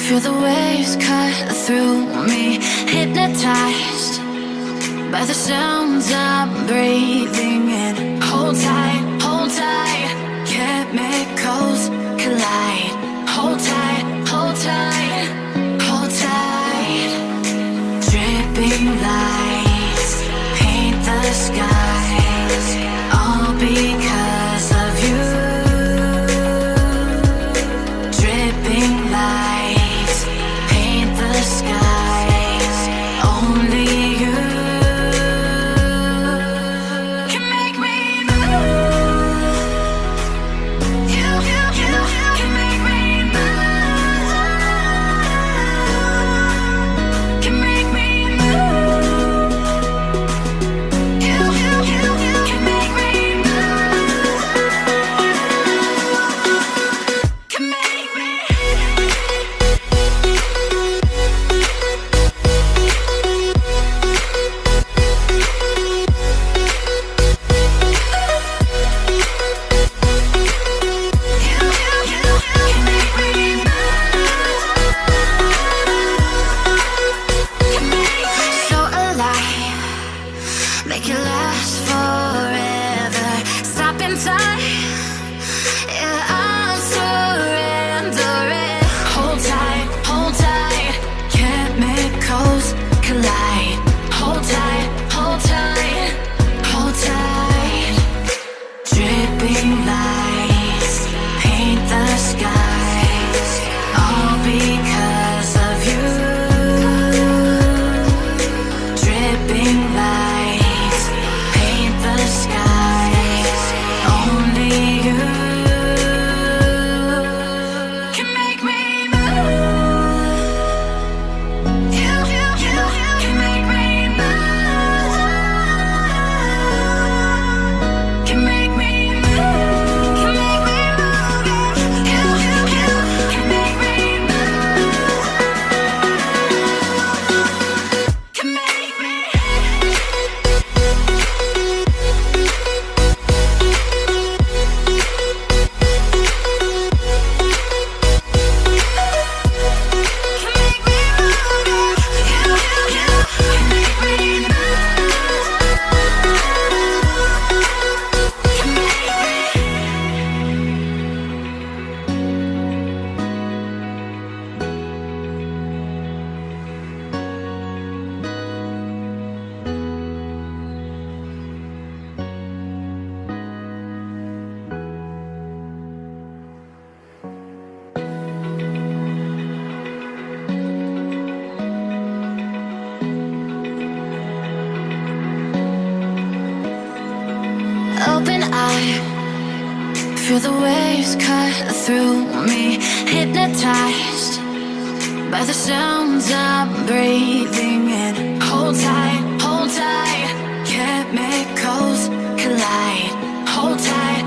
Feel the waves cut through me, hypnotized by the sounds I'm breathing in. Hold tight, chemicals collide. Hold tight, hold tight, hold tight. Dripping lights paint the skies, all because of you. Dripping lights paint the skies, only you can make me move. You can make me move. Can make me move. You can make me move. Can make me. So alive, make it last forever. Stop in time, yeah, I'm surrendering. Hold tight, chemicals collide. Hold tight, hold tight, hold tight. Dripping lights paint the skies, all because of you. Dripping lights paint the skies, only you can make me move. You can make me move. Can make me move. Can make me move. You can make me move. Can make me. Open eye, feel the waves cut through me, hypnotized by the sounds I'm breathing in. Hold tight, chemicals collide. Hold tight,